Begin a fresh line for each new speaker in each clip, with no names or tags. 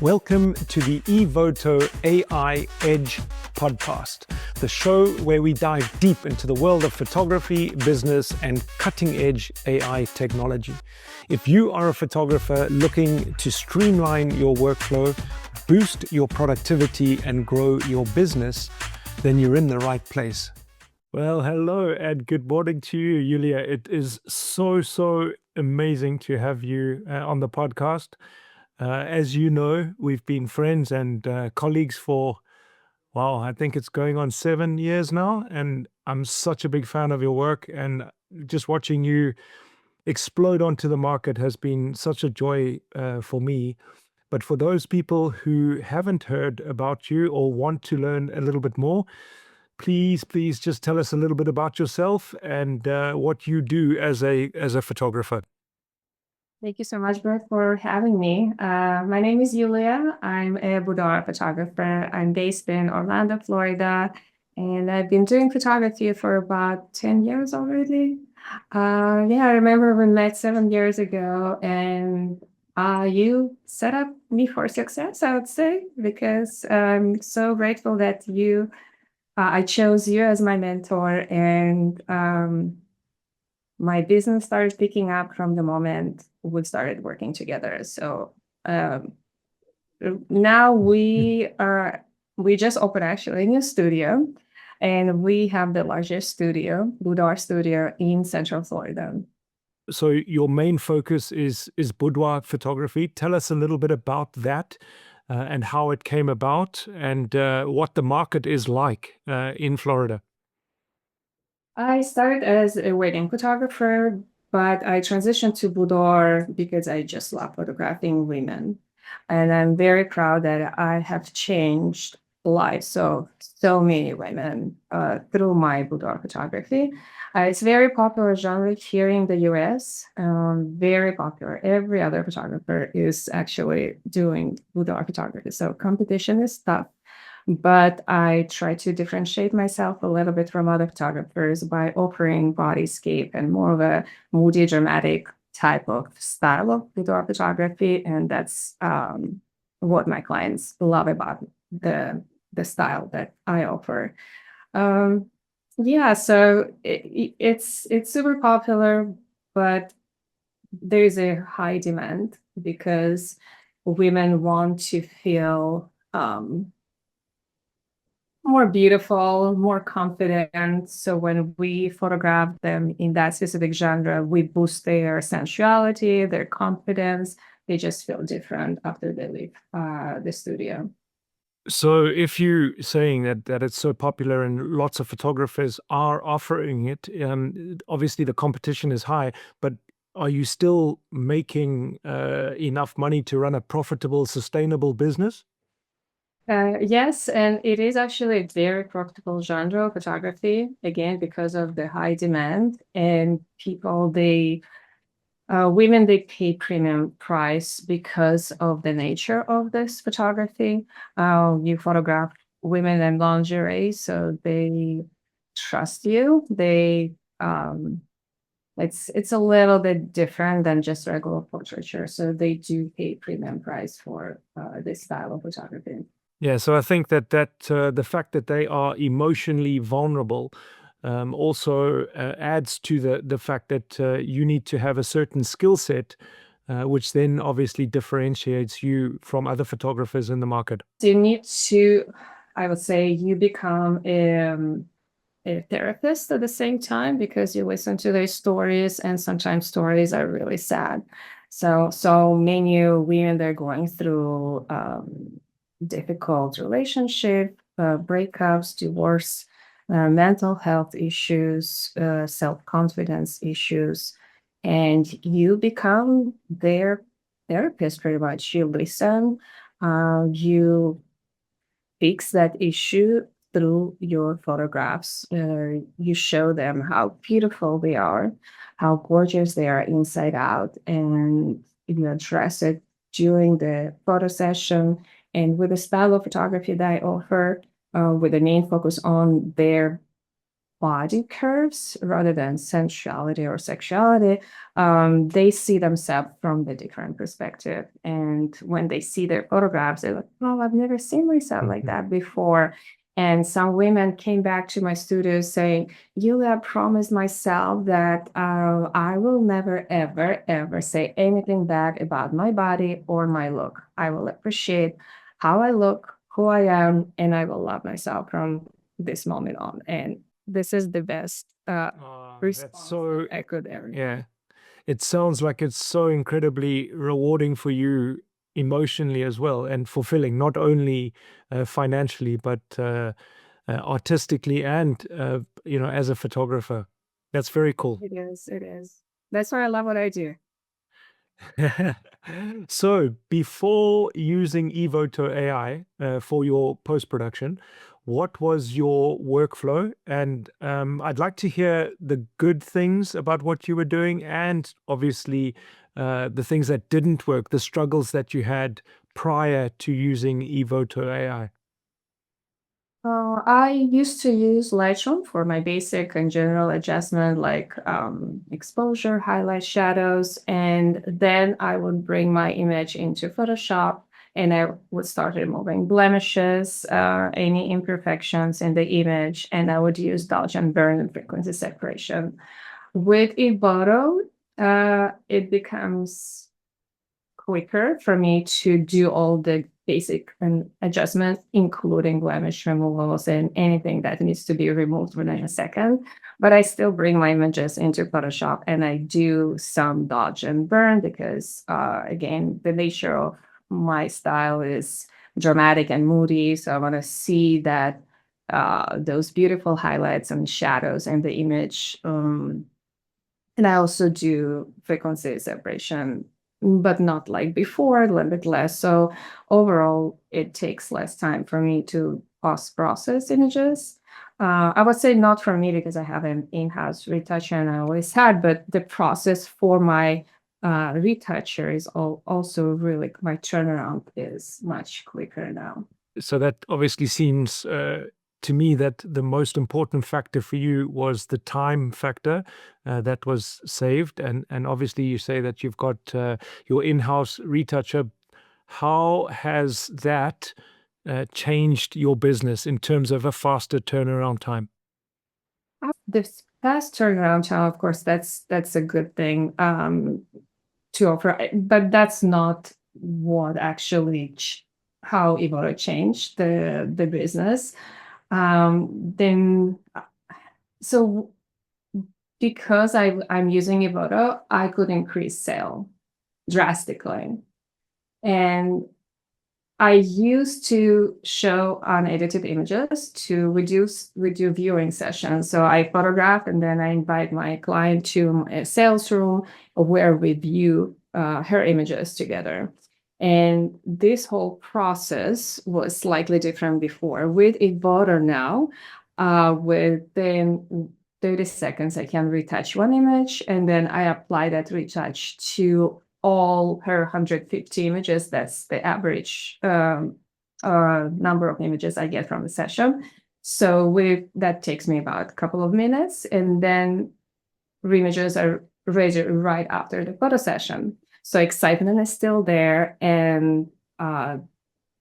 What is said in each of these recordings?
Welcome to the Evoto AI Edge podcast, the show where we dive deep into the world of photography, business, and cutting-edge AI technology. If you are a photographer looking to streamline your workflow, boost your productivity, and grow your business, then you're in the right place. Well, hello and good morning to you, Yuliya. It is so amazing to have you on the podcast. As you know, we've been friends and colleagues for, wow, I think it's going on 7 years now. And I'm such a big fan of your work. And just watching you explode onto the market has been such a joy for me. But for those people who haven't heard about you or want to learn a little bit more, please just tell us a little bit about yourself and what you do as a photographer.
Thank you so much, Bert, for having me. My name is Yuliya. I'm a Boudoir photographer. I'm based in Orlando, Florida, and I've been doing photography for about 10 years already. I remember we met 7 years ago, and you set up me for success, I would say, because I'm so grateful that I chose you as my mentor, and my business started picking up from the moment we started working together. So now we just opened actually a new studio, and we have the largest studio, Boudoir studio in Central Florida.
So your main focus is boudoir photography. Tell us a little bit about that and how it came about and what the market is like in Florida.
I started as a wedding photographer, but I transitioned to boudoir because I just love photographing women. And I'm very proud that I have changed lives of so many women through my boudoir photography. It's very popular genre here in the US, very popular. Every other photographer is actually doing boudoir photography. So competition is tough. But I try to differentiate myself a little bit from other photographers by offering bodyscape and more of a moody, dramatic type of style of boudoir photography. And that's what my clients love about the style that I offer. Um, so it's super popular, but there's a high demand because women want to feel more beautiful, more confident. So when we photograph them in that specific genre, we boost their sensuality, their confidence. They just feel different after they leave the studio.
So if you're saying that it's so popular and lots of photographers are offering it, obviously the competition is high, but are you still making enough money to run a profitable, sustainable business?
Yes, and it is actually a very profitable genre of photography, again, because of the high demand and women, they pay premium price because of the nature of this photography. You photograph women in lingerie, so they trust you. It's a little bit different than just regular portraiture, so they do pay premium price for this style of photography.
Yeah, so I think that the fact that they are emotionally vulnerable also adds to the fact that you need to have a certain skill set, which then obviously differentiates you from other photographers in the market.
So you need to, I would say, you become a therapist at the same time because you listen to their stories, and sometimes stories are really sad. So many women, they're going through difficult relationship, breakups, divorce, mental health issues, self-confidence issues, and you become their therapist pretty much. You listen, you fix that issue through your photographs. You show them how beautiful they are, how gorgeous they are inside out, and you address it during the photo session. And with the style of photography that I offer, with the main focus on their body curves rather than sensuality or sexuality. They see themselves from the different perspective. And when they see their photographs, they're like, oh, I've never seen myself like that before. And some women came back to my studio saying, Yuliya, I promised myself that I will never, ever, ever say anything bad about my body or my look. I will appreciate how I look, who I am, and I will love myself from this moment on. And this is the best
That's
response
so,
I could ever.
yeah. It sounds like it's so incredibly rewarding for you emotionally as well, and fulfilling, not only financially, but artistically and, as a photographer. That's very cool.
It is. It is. That's why I love what I do.
So before using Evoto AI for your post-production, what was your workflow? And I'd like to hear the good things about what you were doing, and obviously the things that didn't work, the struggles that you had prior to using Evoto AI.
I used to use Lightroom for my basic and general adjustment, like exposure, highlight, shadows, and then I would bring my image into Photoshop and I would start removing blemishes, any imperfections in the image, and I would use dodge and burn and frequency separation. With Evoto, it becomes quicker for me to do all the basic adjustments, including blemish removals and anything that needs to be removed within a second. But I still bring my images into Photoshop and I do some dodge and burn because, again, the nature of my style is dramatic and moody. So I want to see that those beautiful highlights and shadows in the image. And I also do frequency separation, but not like before, a little bit less. So overall, it takes less time for me to post-process images. I would say not for me because I have an in-house retoucher and I always had, but the process for my retoucher is also really, my turnaround is much quicker now.
So that obviously seems to me that the most important factor for you was the time factor that was saved, and obviously you say that you've got your in-house retoucher. How has that changed your business in terms of a faster turnaround time?
This fast turnaround time, of course, that's a good thing to offer, but that's not what actually how Evoto changed the business. Then so because I'm using Evoto, I could increase sale drastically. And I used to show unedited images to reduce viewing sessions. So I photograph and then I invite my client to a sales room where we view her images together. And this whole process was slightly different before. With Evoto now, within 30 seconds, I can retouch one image and then I apply that retouch to all her 150 images. That's the average number of images I get from the session. So that takes me about a couple of minutes, and then images are ready right after the photo session. So excitement is still there, and the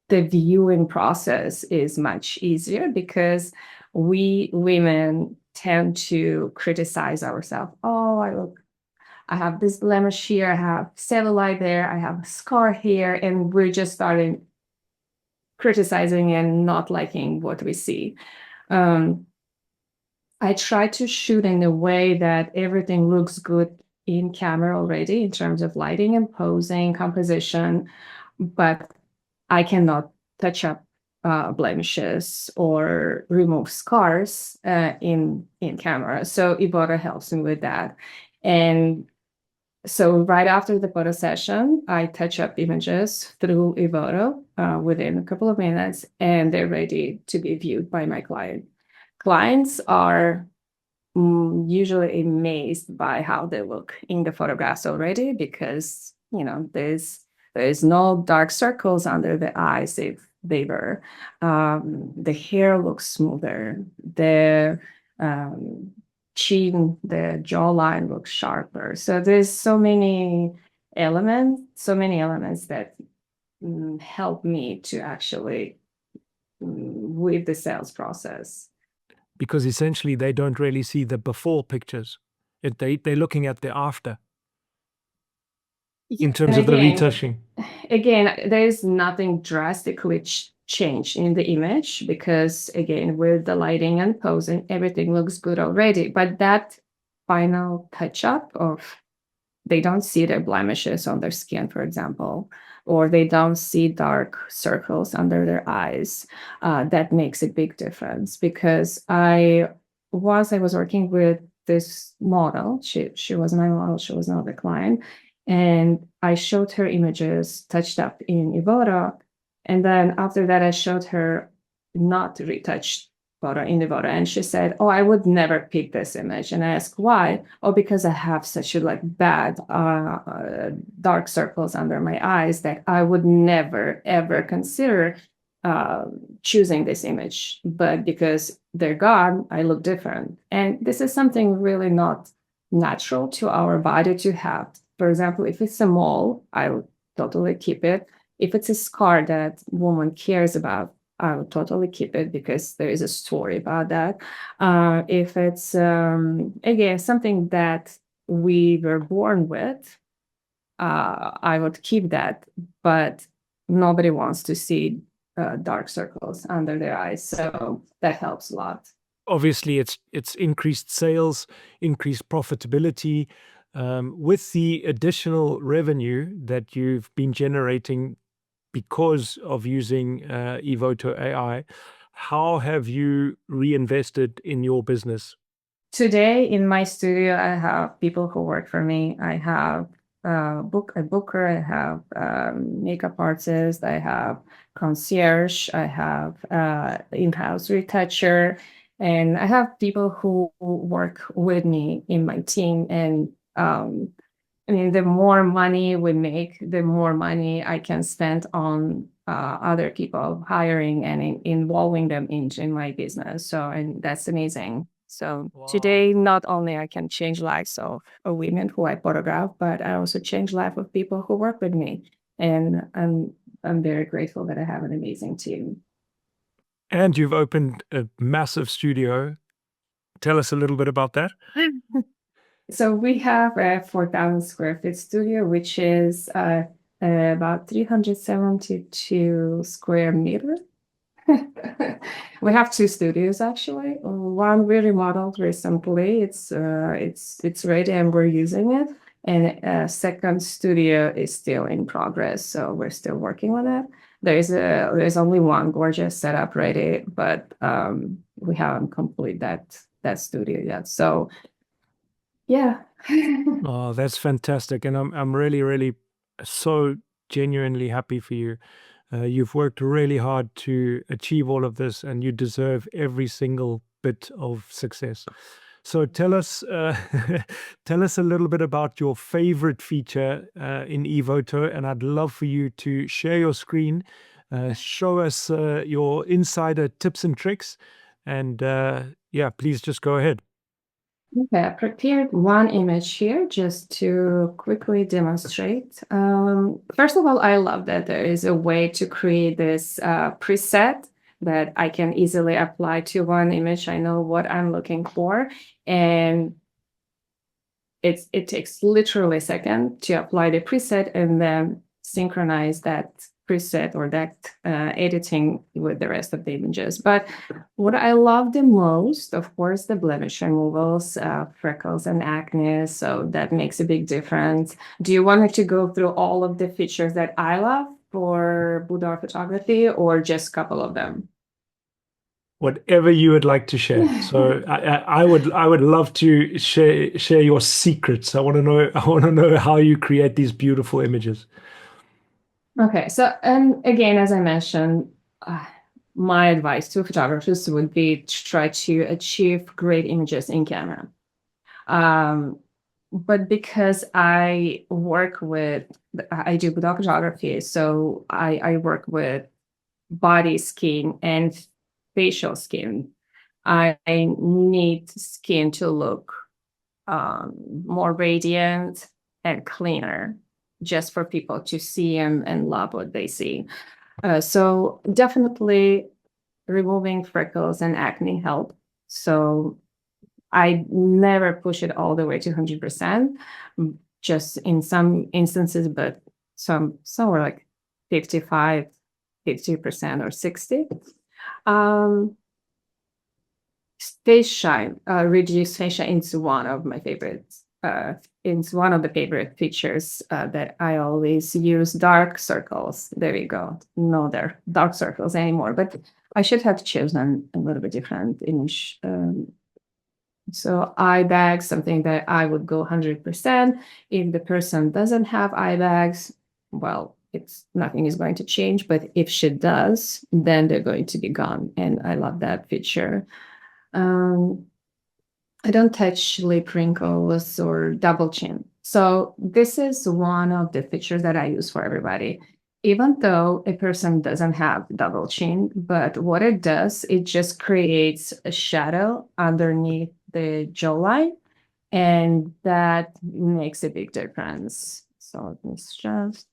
viewing process is much easier because we women tend to criticize ourselves. Oh, I have this blemish here, I have cellulite there, I have a scar here, and we're just starting criticizing and not liking what we see. I try to shoot in a way that everything looks good in camera already in terms of lighting and posing, composition, but I cannot touch up blemishes or remove scars in camera. So Evoto helps me with that. And so right after the photo session, I touch up images through Evoto within a couple of minutes, and they're ready to be viewed by my client. Clients are usually amazed by how they look in the photographs already because, there's no dark circles under the eyes if they were. The hair looks smoother. The um, chin, the jawline looks sharper. So there's so many elements that help me to actually with the sales process.
Because essentially they don't really see the before pictures. They're looking at the after in
And
terms of the retouching.
again, there is nothing drastically changed in the image because, again, with the lighting and posing, everything looks good already. But that final touch up of they don't see their blemishes on their skin, for example, or they don't see dark circles under their eyes, that makes a big difference because I was working with this model. She was my model. She was not the client. And I showed her images touched up in Evoto. And then after that, I showed her not retouched photo in Evoto. And she said, "Oh, I would never pick this image." And I asked why. "Oh, because I have such a bad dark circles under my eyes that I would never ever consider choosing this image. But because they're gone, I look different." And this is something really not natural to our body to have. For example, if it's a mole, I would totally keep it. If it's a scar that woman cares about, I would totally keep it because there is a story about that. If it's, again, something that we were born with, I would keep that. But nobody wants to see dark circles under their eyes. So that helps a lot.
Obviously, it's increased sales, increased profitability. With the additional revenue that you've been generating because of using Evoto AI, how have you reinvested in your business?
Today in my studio, I have people who work for me. I have a booker, I have makeup artist, I have concierge, I have in-house retoucher, and I have people who work with me in my team. And I mean, the more money we make, the more money I can spend on other people, hiring and involving them in my business. So, and that's amazing. So
Wow.
today, not only I can change lives of women who I photograph, but I also change life of people who work with me. And I'm very grateful that I have an amazing team.
And you've opened a massive studio. Tell us a little bit about that.
So we have a 4,000 square feet studio, which is about 372 square meters. We have two studios actually. One we remodeled recently. It's ready and we're using it. And a second studio is still in progress, so we're still working on it. There's only one gorgeous setup ready, but we haven't completed that studio yet. So yeah.
Oh, that's fantastic. And I'm really, really so genuinely happy for you. You've worked really hard to achieve all of this, and you deserve every single bit of success. So tell us a little bit about your favorite feature in Evoto, and I'd love for you to share your screen, show us your insider tips and tricks, and yeah, please just go ahead.
Okay, I prepared one image here just to quickly demonstrate. First of all, I love that there is a way to create this preset that I can easily apply to one image. I know what I'm looking for, and it takes literally a second to apply the preset and then synchronize that preset or that editing with the rest of the images. But what I love the most, of course, the blemish removals, freckles and acne. So that makes a big difference. Do you want me to go through all of the features that I love for boudoir photography or just a couple of them?
Whatever you would like to share. So I would love to share your secrets. I want to know how you create these beautiful images.
Okay, so and again, as I mentioned, my advice to photographers would be to try to achieve great images in camera. Um, but because I do boudoir photography, so I work with body skin and facial skin. I need skin to look more radiant and cleaner, just for people to see and love what they see. So definitely removing freckles and acne help. So I never push it all the way to 100%, just in some instances, but somewhere like 55, 50% or 60. Face shine, reduce face shine is one of my favorites. It's one of the favorite features that I always use. Dark circles. There we go. No, they're dark circles anymore, but I should have chosen a little bit different image. So eye bags, something that I would go 100%. If the person doesn't have eye bags, well, it's nothing is going to change. But if she does, then they're going to be gone. And I love that feature. I don't touch lip wrinkles or double chin. So this is one of the features that I use for everybody. Even though a person doesn't have double chin, but what it does, it just creates a shadow underneath the jawline, and that makes a big difference. So let's just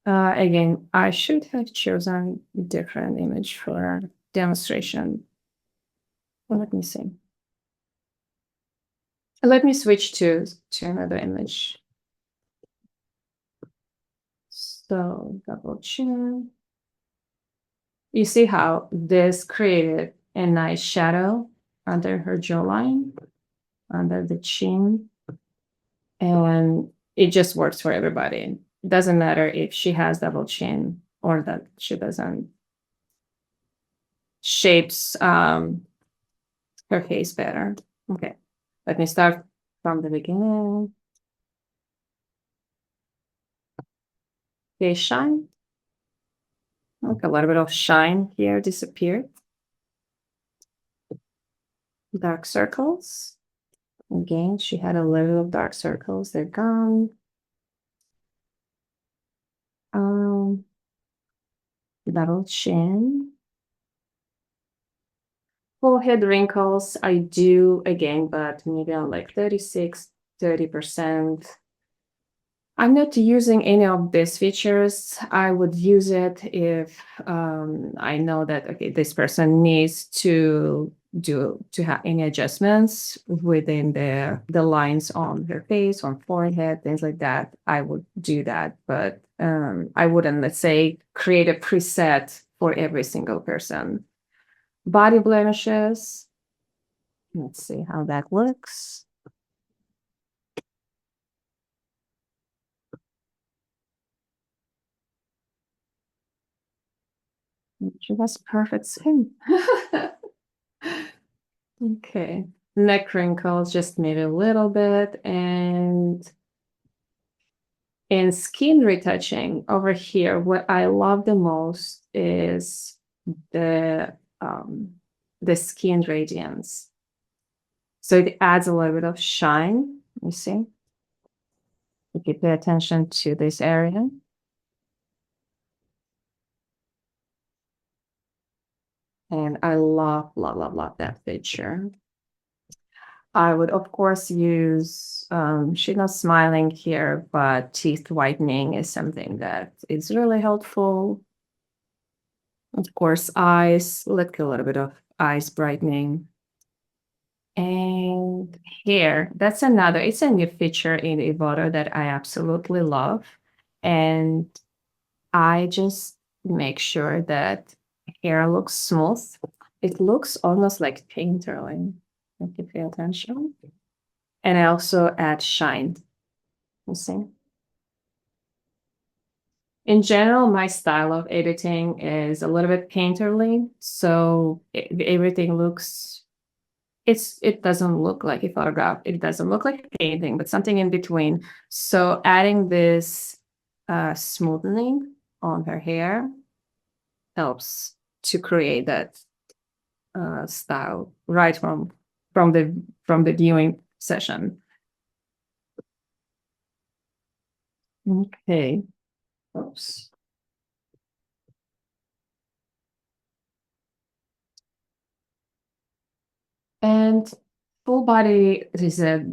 again, I should have chosen a different image for demonstration. Well, let me see. Let me switch to another image. So double chin. You see how this created a nice shadow under her jawline, under the chin, and it just works for everybody. It doesn't matter if she has double chin or that she doesn't. Shapes her face better. Okay, let me start from the beginning. Face shine. Look, a little bit of shine here disappeared. Dark circles. Again, she had a little of dark circles. They're gone. Double chin. Forehead wrinkles, I do again, but maybe on like 36, 30%. I'm not using any of these features. I would use it if I know that, okay, this person needs to have any adjustments within the lines on their face, on forehead, things like that. I would do that, but I wouldn't, let's say, create a preset for every single person. Body blemishes. Let's see how that looks. She has perfect skin. Okay. Neck wrinkles, just maybe a little bit. And in skin retouching over here, what I love the most is the skin radiance. So it adds a little bit of shine, you see? If you pay attention to this area. And I love, love, love, love that feature. I would, of course, use, she's not smiling here, but teeth whitening is something that is really helpful. Of course, eyes, let's get a little bit of eyes brightening. And hair, that's another, it's a new feature in Evoto that I absolutely love. And I just make sure that hair looks smooth. It looks almost like painterly. If you pay attention. And I also add shine. You see? In general, my style of editing is a little bit painterly. So everything looks, it doesn't look like a photograph. It doesn't look like a painting, but something in between. So adding this smoothing on her hair helps to create that style right from the viewing session. Okay. Oops. And full body, there's a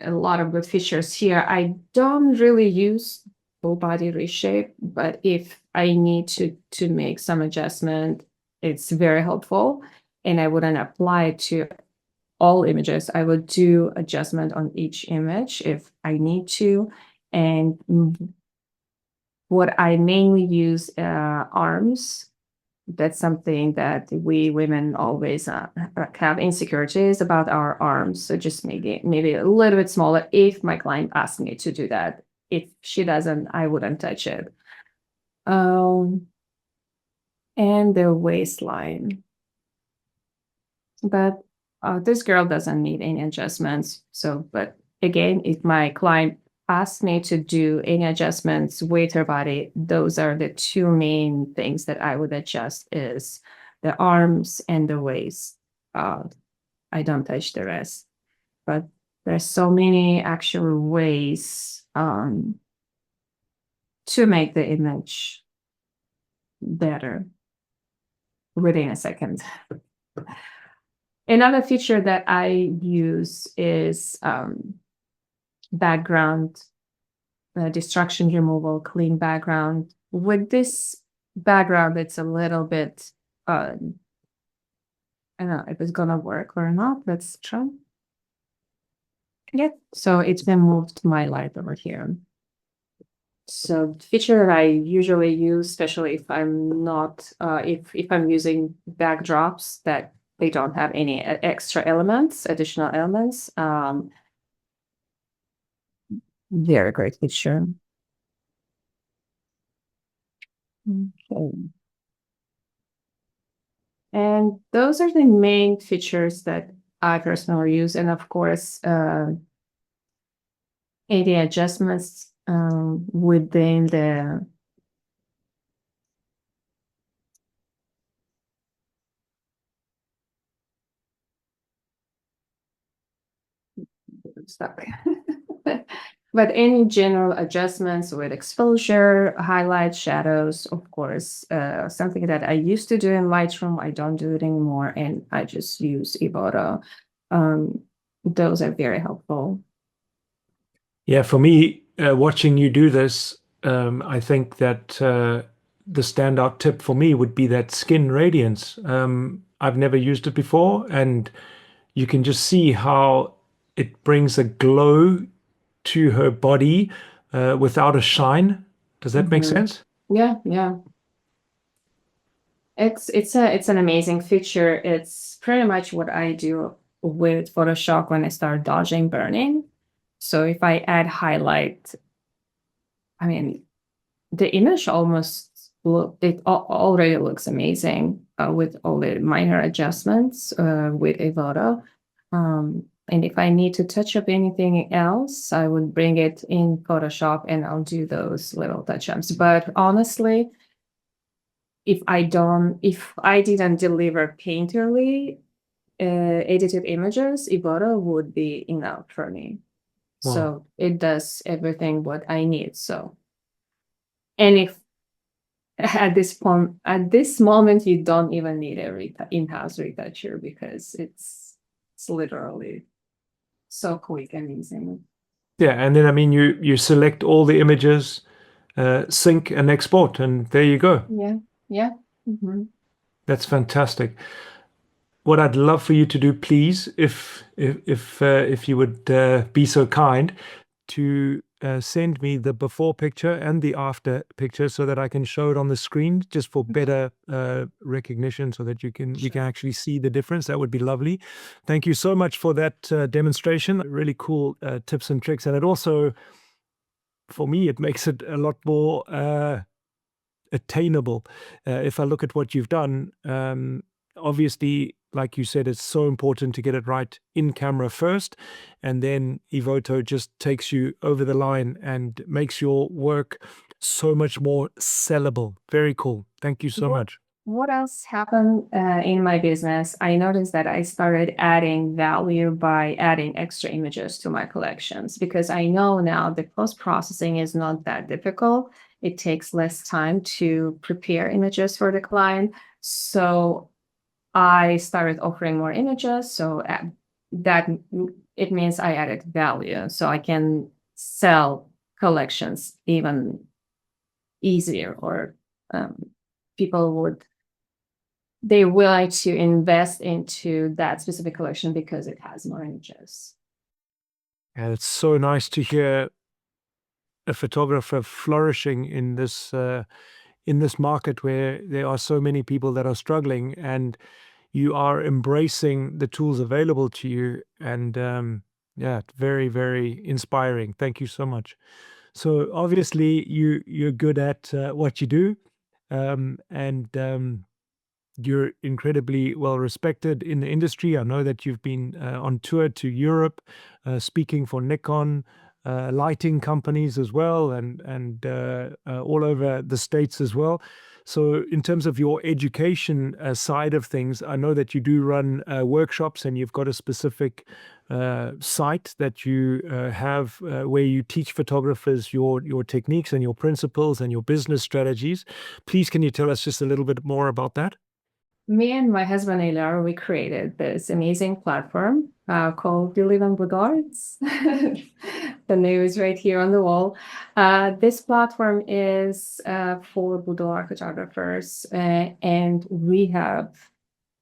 lot of good features here. I don't really use full body reshape, but if I need to make some adjustment, it's very helpful. And I wouldn't apply it to all images. I would do adjustment on each image if I need to. And what I mainly use arms. That's something that we women always have insecurities about our arms. So just maybe a little bit smaller if my client asks me to do that. If she doesn't, I wouldn't touch it. And the waistline. But this girl doesn't need any adjustments. So, but again, if my client asks me to do any adjustments with her body, those are the two main things that I would adjust is the arms and the waist. I don't touch the rest. But there's so many actual ways to make the image better within a second. Another feature that I use is background distraction removal, clean background. With this background, it's a little bit, I don't know if it's gonna work or not. Let's try. Yeah, so it's been moved to my light over here. So the feature that I usually use, especially if I'm not, if I'm using backdrops that they don't have any extra elements, additional elements. Very great feature. Okay. And those are the main features that I personally use. And of course, any adjustments within the stuck. But any general adjustments with exposure, highlights, shadows, of course, something that I used to do in Lightroom, I don't do it anymore, and I just use Evoto. Those are very helpful.
Yeah, for me, watching you do this, I think that the standout tip for me would be that skin radiance. I've never used it before, and you can just see how it brings a glow to her body without a shine. Does that make sense?
Yeah, yeah. It's an amazing feature. It's pretty much what I do with Photoshop when I start dodging burning. So if I add highlight, I mean, the image already looks amazing with all the minor adjustments with Evoto. And if I need to touch up anything else, I would bring it in Photoshop and I'll do those little touch-ups. But honestly, if I didn't deliver painterly edited images, Evoto would be enough for me.
Wow.
So it does everything what I need. So, and if at this moment you don't even need a in-house retoucher because it's literally so quick and easy.
Yeah, and then I mean you select all the images, sync and export, and there you go.
Yeah, yeah.
That's fantastic. What I'd love for you to do, please, if you would be so kind, to send me the before picture and the after picture so that I can show it on the screen just for better recognition so that we can actually see the difference. That would be lovely. Thank you so much for that demonstration. Really cool tips and tricks. And it also, for me, it makes it a lot more attainable. If I look at what you've done, obviously, like you said, it's so important to get it right in camera first, and then Evoto just takes you over the line and makes your work so much more sellable. Very cool. Thank you so much.
What else happened in my business? I noticed that I started adding value by adding extra images to my collections because I know now the post-processing is not that difficult. It takes less time to prepare images for the client. So I started offering more images. So that it means I added value. So I can sell collections even easier, or people would, they're willing to invest into that specific collection because it has more images.
And it's so nice to hear a photographer flourishing in this market where there are so many people that are struggling, and you are embracing the tools available to you. And yeah, very, very inspiring. Thank you so much. So obviously you're good at what you do, and you're incredibly well respected in the industry. I know that you've been on tour to Europe, speaking for Nikon, lighting companies as well, and all over the States as well. So, in terms of your education side of things, I know that you do run workshops, and you've got a specific site that you have where you teach photographers your techniques and your principles and your business strategies. Please, can you tell us just a little bit more about that?
Me and my husband Yuliya, we created this amazing platform called Boudoir. The name is right here on the wall. This platform is for boudoir photographers, and we have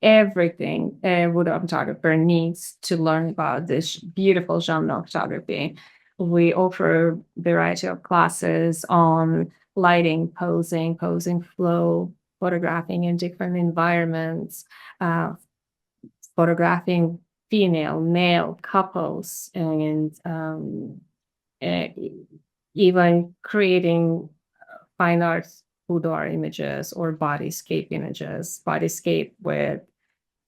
everything a boudoir photographer needs to learn about this beautiful genre of photography. We offer a variety of classes on lighting, posing flow, photographing in different environments, uh, photographing female, male couples, and uh, even creating fine arts boudoir images or bodyscape images, bodyscape with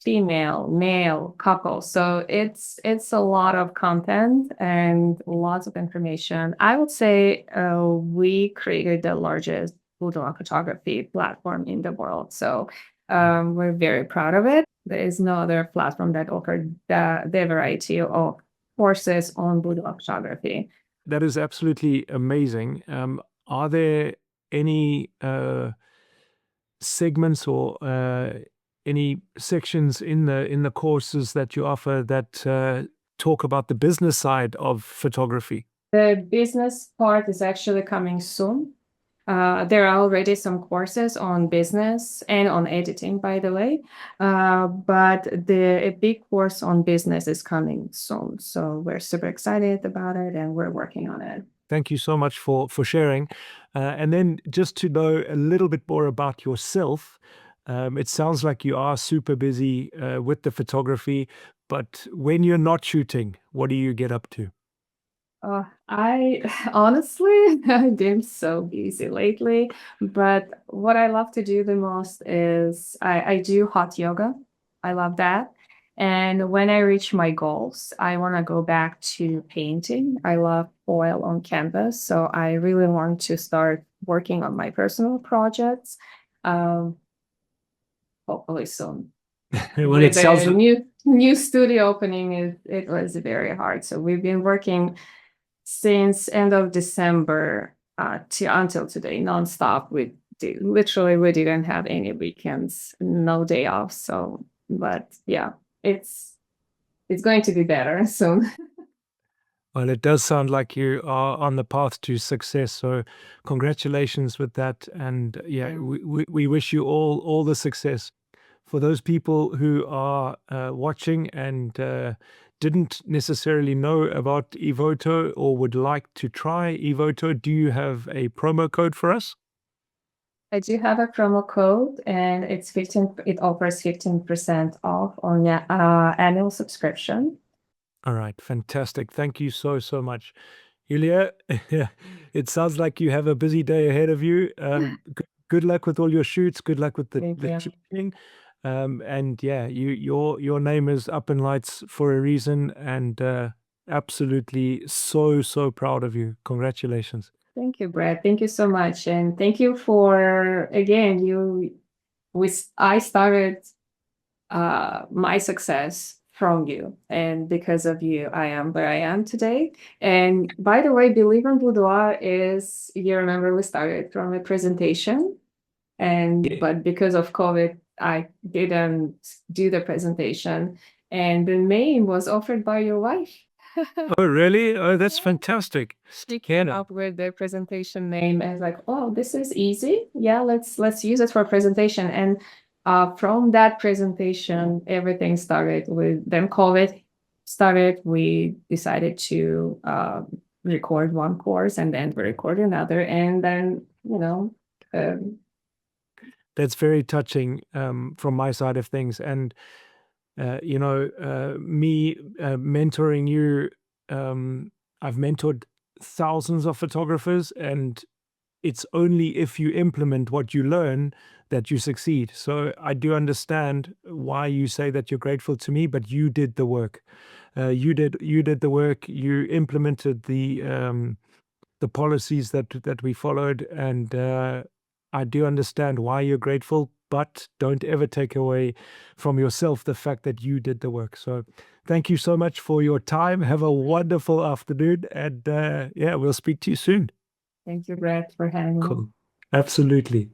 female, male couples. So it's a lot of content and lots of information. I would say we created the largest boudoir photography platform in the world. So we're very proud of it. There is no other platform that offered the variety of courses on boudoir photography.
That is absolutely amazing. Are there any segments or any sections in the courses that you offer that talk about the business side of photography?
The business part is actually coming soon. There are already some courses on business and on editing, by the way, but a big course on business is coming soon. So we're super excited about it, and we're working on it.
Thank you so much for sharing. And then just to know a little bit more about yourself, it sounds like you are super busy with the photography, but when you're not shooting, what do you get up to?
I honestly, I've been so busy lately, but what I love to do the most is I do hot yoga. I love that. And when I reach my goals, I want to go back to painting. I love oil on canvas. So I really want to start working on my personal projects. Um, Hopefully soon.
Well, it
With
sounds
the new studio opening, it was very hard. So we've been working since end of December to until today, nonstop. Literally we didn't have any weekends, no day off. So, but yeah, it's going to be better soon.
well, it does sound like you are on the path to success. So, congratulations with that. And yeah, we wish you all the success. For those people who are watching and didn't necessarily know about Evoto or would like to try Evoto, do you have a promo code for us?
I do have a promo code, and it's 15. It offers 15% off on the annual subscription.
All right, fantastic. Thank you so much. Yuliya, it sounds like you have a busy day ahead of you. Good luck with all your shoots. Good luck with
Thank
the
you.
shooting. And yeah, your name is up in lights for a reason, and absolutely so proud of you. Congratulations.
Thank you, Brad. Thank you so much, and thank you for again. I started my success from you, and because of you, I am where I am today. And by the way, Believe in Boudoir is, you remember we started from a presentation, and
Yeah.
but because of COVID, I didn't do the presentation, and the name was offered by your wife.
Oh, really? Oh, that's
Yeah.
fantastic.
She came up with the presentation name and like, oh, this is easy. Yeah, let's use it for a presentation. And from that presentation, everything started. With then COVID started. We decided to record one course, and then we record another, and then um,
That's very touching from my side of things. And me mentoring you, I've mentored thousands of photographers, and it's only if you implement what you learn that you succeed. So I do understand why you say that you're grateful to me, but you did the work. You did the work. You implemented the policies that we followed, and I do understand why you're grateful, but don't ever take away from yourself the fact that you did the work. So thank you so much for your time. Have a wonderful afternoon, and yeah, we'll speak to you soon.
thank you, Brett, for having me.
Cool. Absolutely.